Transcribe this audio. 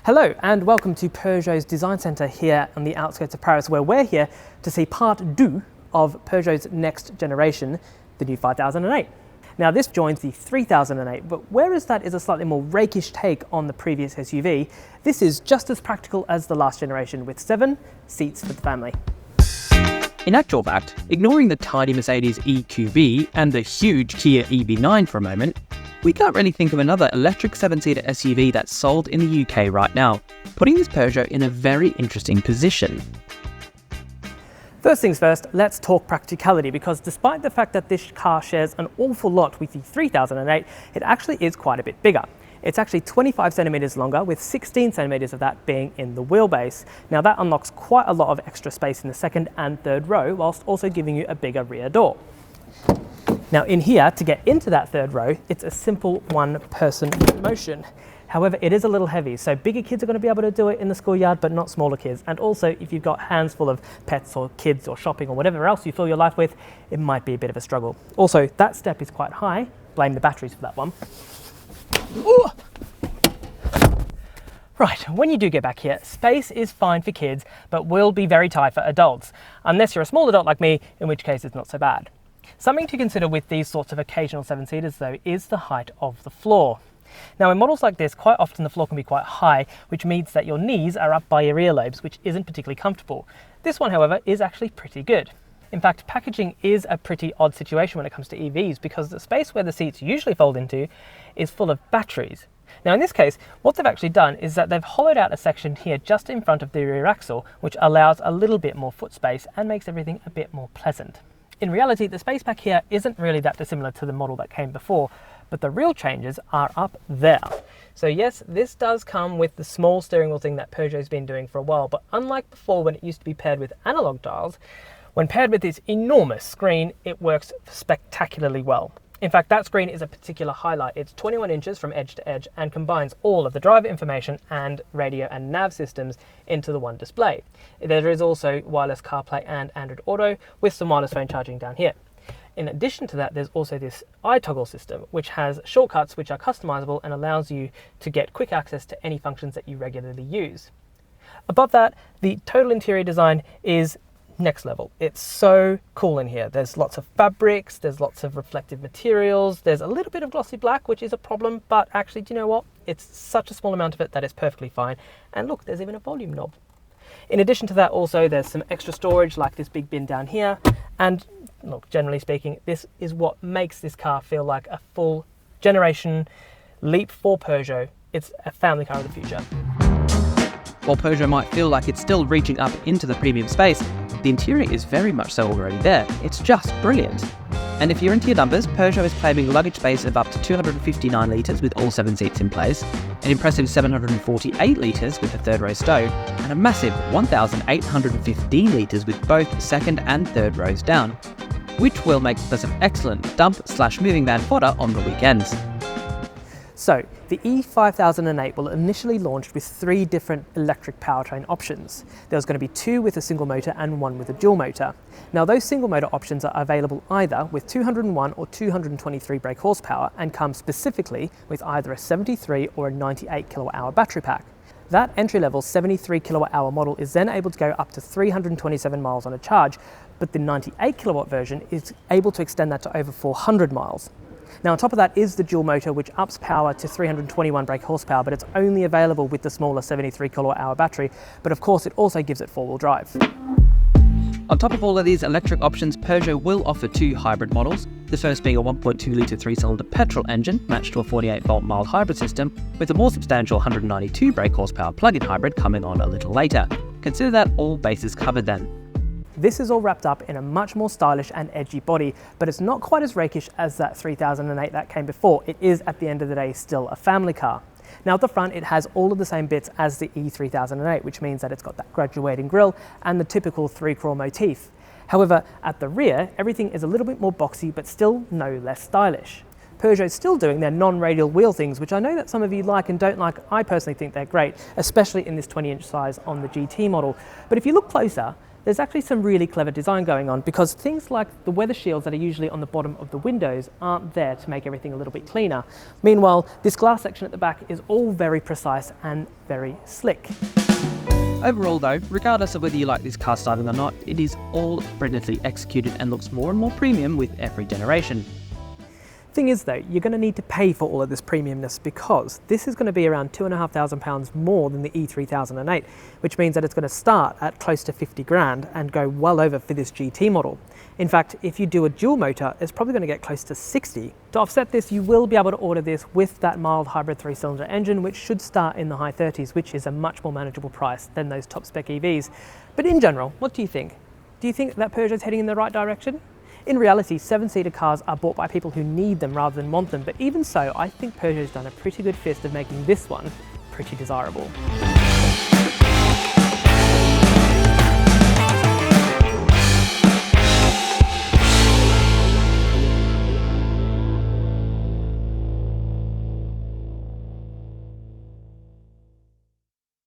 Hello and welcome to Peugeot's Design Centre here on the outskirts of Paris, where we're here to see part 2 of Peugeot's next generation, the new 5008. Now this joins the 3008, but whereas that is a slightly more rakish take on the previous SUV, this is just as practical as the last generation with 7 seats for the family. In actual fact, ignoring the tiny Mercedes EQB and the huge Kia EV9 for a moment, we can't really think of another electric 7-seater SUV that's sold in the UK right now, putting this Peugeot in a very interesting position. First things first, let's talk practicality, because despite the fact that this car shares an awful lot with the 3008, it actually is quite a bit bigger. It's actually 25 centimeters longer, with 16 centimeters of that being in the wheelbase. Now that unlocks quite a lot of extra space in the second and third row, whilst also giving you a bigger rear door. Now in here, to get into that third row, it's a simple one-person motion. However, it is a little heavy, so bigger kids are going to be able to do it in the schoolyard, but not smaller kids. And also, if you've got hands full of pets or kids or shopping or whatever else you fill your life with, it might be a bit of a struggle. Also, that step is quite high. Blame the batteries for that one. Ooh. Right, when you do get back here, space is fine for kids, but will be very tight for adults, unless you're a small adult like me, in which case it's not so bad. Something to consider with these sorts of occasional 7-seaters though is the height of the floor. Now in models like this, quite often the floor can be quite high, which means that your knees are up by your earlobes, which isn't particularly comfortable. This one, however, is actually pretty good. In fact, packaging is a pretty odd situation when it comes to EVs, because the space where the seats usually fold into is full of batteries. Now in this case, what they've actually done is that they've hollowed out a section here just in front of the rear axle, which allows a little bit more foot space and makes everything a bit more pleasant. In reality, the space back here isn't really that dissimilar to the model that came before, but the real changes are up there. So yes, this does come with the small steering wheel thing that Peugeot's been doing for a while, but unlike before when it used to be paired with analog dials, when paired with this enormous screen, it works spectacularly well. In fact, that screen is a particular highlight. It's 21 inches from edge to edge and combines all of the driver information and radio and nav systems into the one display. There is also wireless CarPlay and Android Auto with some wireless phone charging down here. In addition to that, there's also this iToggle system, which has shortcuts which are customizable and allows you to get quick access to any functions that you regularly use. Above that, the total interior design is next level. It's so cool in here. There's lots of fabrics, there's lots of reflective materials, there's a little bit of glossy black, which is a problem, but actually, do you know what? It's such a small amount of it that it's perfectly fine. And look, there's even a volume knob. In addition to that, also, there's some extra storage like this big bin down here. And look, generally speaking, this is what makes this car feel like a full generation leap for Peugeot. It's a family car of the future. While Peugeot might feel like it's still reaching up into the premium space, the interior is very much so already there. It's just brilliant. And if you're into your numbers, Peugeot is claiming luggage space of up to 259 litres with all 7 seats in place, an impressive 748 litres with the third row stowed, and a massive 1,815 litres with both second and third rows down, which will make for some excellent dump/moving van fodder on the weekends. So, the E-5008 will initially launch with 3 different electric powertrain options. There's going to be 2 with a single motor and 1 with a dual motor. Now those single motor options are available either with 201 or 223 brake horsepower and come specifically with either a 73 or a 98 kilowatt-hour battery pack. That entry-level 73 kilowatt-hour model is then able to go up to 327 miles on a charge, but the 98 kilowatt version is able to extend that to over 400 miles. Now on top of that is the dual motor, which ups power to 321 brake horsepower, but it's only available with the smaller 73 kilowatt-hour battery, but of course it also gives it 4-wheel drive. On top of all of these electric options, Peugeot will offer 2 hybrid models, the first being a 1.2 litre 3-cylinder petrol engine matched to a 48-volt mild hybrid system, with a more substantial 192 brake horsepower plug-in hybrid coming on a little later. Consider that all bases covered then. This is all wrapped up in a much more stylish and edgy body, but it's not quite as rakish as that 3008 that came before. It is, at the end of the day, still a family car. Now at the front, it has all of the same bits as the E3008, which means that it's got that graduating grille and the typical 3-crawl motif. However, at the rear, everything is a little bit more boxy, but still no less stylish. Peugeot's still doing their non-radial wheel things, which I know that some of you like and don't like. I personally think they're great, especially in this 20-inch size on the GT model. But if you look closer, there's actually some really clever design going on, because things like the weather shields that are usually on the bottom of the windows aren't there to make everything a little bit cleaner. Meanwhile, this glass section at the back is all very precise and very slick. Overall though, regardless of whether you like this car styling or not, it is all brilliantly executed and looks more and more premium with every generation. Thing is though, you're going to need to pay for all of this premiumness, because this is going to be around £2,500 more than the E-5008, which means that it's going to start at close to 50 grand and go well over for this GT model. In fact, if you do a dual motor, it's probably going to get close to 60. To offset this, you will be able to order this with that mild hybrid 3-cylinder engine, which should start in the high 30s, which is a much more manageable price than those top spec EVs. But in general, what do you think? Do you think that Peugeot's heading in the right direction? In reality, 7-seater cars are bought by people who need them rather than want them, but even so, I think Peugeot's done a pretty good fist of making this one pretty desirable.